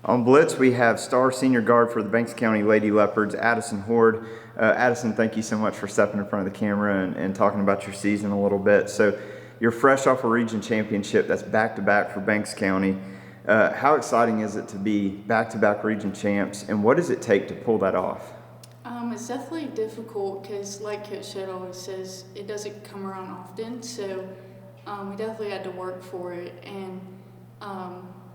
On Blitz, we have star senior guard for the Banks County Lady Leopards, Addison Hoard. Addison, thank you so much for stepping in front of the camera and talking about your season a little bit. So you're fresh off a region championship that's back-to-back for Banks County. How exciting is it to be back-to-back region champs, and what does it take to pull that off? It's definitely difficult because, like Coach Shed always says, it doesn't come around often. So we definitely had to work for it, and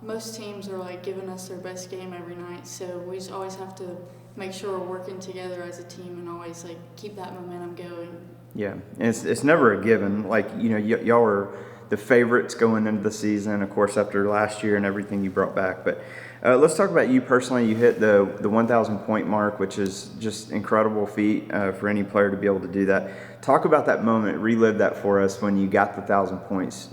most teams are like giving us their best game every night. So we just always have to make sure we're working together as a team and always like keep that momentum going. Yeah, and it's never a given. Like, you know, y'all are the favorites going into the season, of course, after last year and everything you brought back. But let's talk about you personally. You hit the 1,000 point mark, which is just incredible feat for any player to be able to do that. Talk about that moment. Relive that for us when you got the 1,000 points.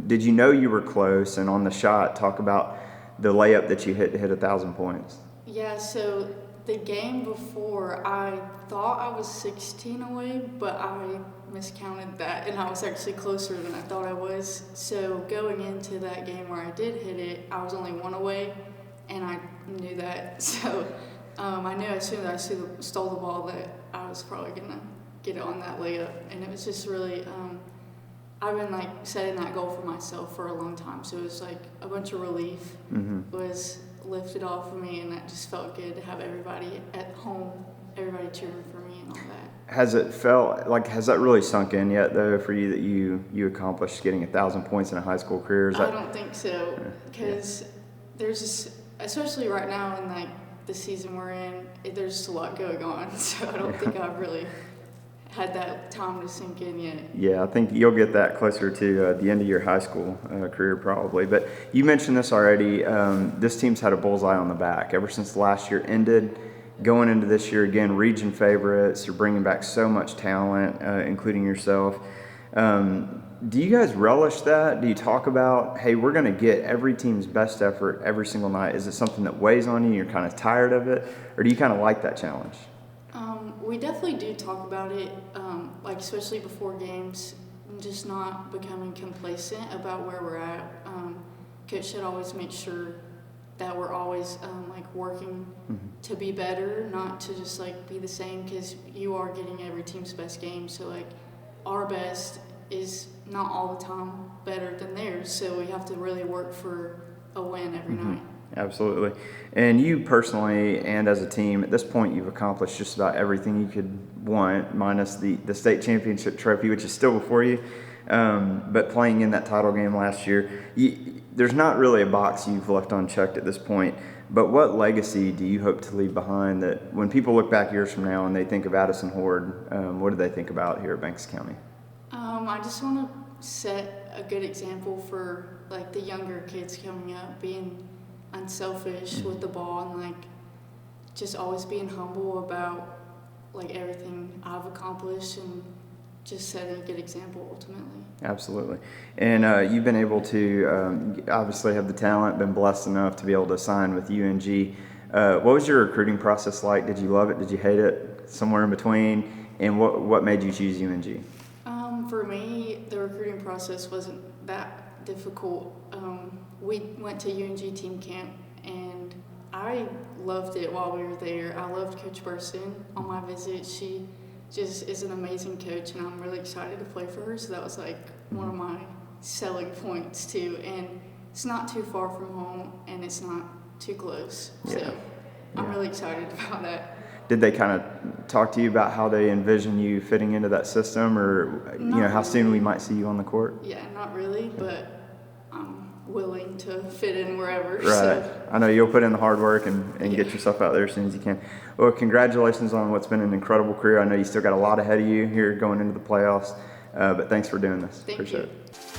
Did you know you were close? And on the shot, talk about the layup that you hit to hit 1,000 points. Yeah. So the game before, I thought I was 16 away, but I miscounted that, and I was actually closer than I thought I was. So going into that game where I did hit it, I was only one away, and I knew that. So I knew as soon as I stole the ball that I was probably gonna get it on that layup, and it was just really. I've been like setting that goal for myself for a long time, so it was like a bunch of relief was lifted off of me, and that just felt good to have everybody at home, everybody cheering for me and all that. Has that really sunk in yet, though, for you that you accomplished getting 1,000 points in a high school career? I don't think so, because there's just, especially right now in like the season we're in, there's just a lot going on, so I don't think I've really had that time to sink in yet. Yeah, I think you'll get that closer to the end of your high school career probably. But you mentioned this already. This team's had a bullseye on the back ever since last year ended. Going into this year again, region favorites. You're bringing back so much talent, including yourself. Do you guys relish that? Do you talk about, hey, we're going to get every team's best effort every single night? Is it something that weighs on you? You're kind of tired of it? Or do you kind of like that challenge? We definitely do talk about it, like especially before games, just not becoming complacent about where we're at. Coach should always make sure that we're always like working to be better, not to just like be the same, because you are getting every team's best game. So like our best is not all the time better than theirs, so we have to really work for a win every night. Absolutely. And you personally and as a team, at this point, you've accomplished just about everything you could want, minus the state championship trophy, which is still before you. But playing in that title game last year, there's not really a box you've left unchecked at this point. But what legacy do you hope to leave behind that when people look back years from now and they think of Addison Hoard, what do they think about here at Banks County? I just want to set a good example for like the younger kids coming up, being unselfish with the ball, and like just always being humble about like everything I've accomplished, and just setting a good example ultimately. Absolutely. And you've been able to obviously have the talent, been blessed enough to be able to sign with UNG. What was your recruiting process like? Did you love it? Did you hate it? Somewhere in between? And what made you choose UNG? For me, the recruiting process wasn't that difficult. We went to UNG team camp, and I loved it while we were there. I loved Coach Burson on my visit. She just is an amazing coach, and I'm really excited to play for her. So that was like one of my selling points too. And it's not too far from home, and it's not too close. So I'm really excited about that. Did they kind of talk to you about how they envision you fitting into that system, or how soon we might see you on the court? Yeah, not really, but I'm willing to fit in wherever. Right. So. I know you'll put in the hard work and get yourself out there as soon as you can. Well, congratulations on what's been an incredible career. I know you still got a lot ahead of you here going into the playoffs, but thanks for doing this. Thank Appreciate you. it.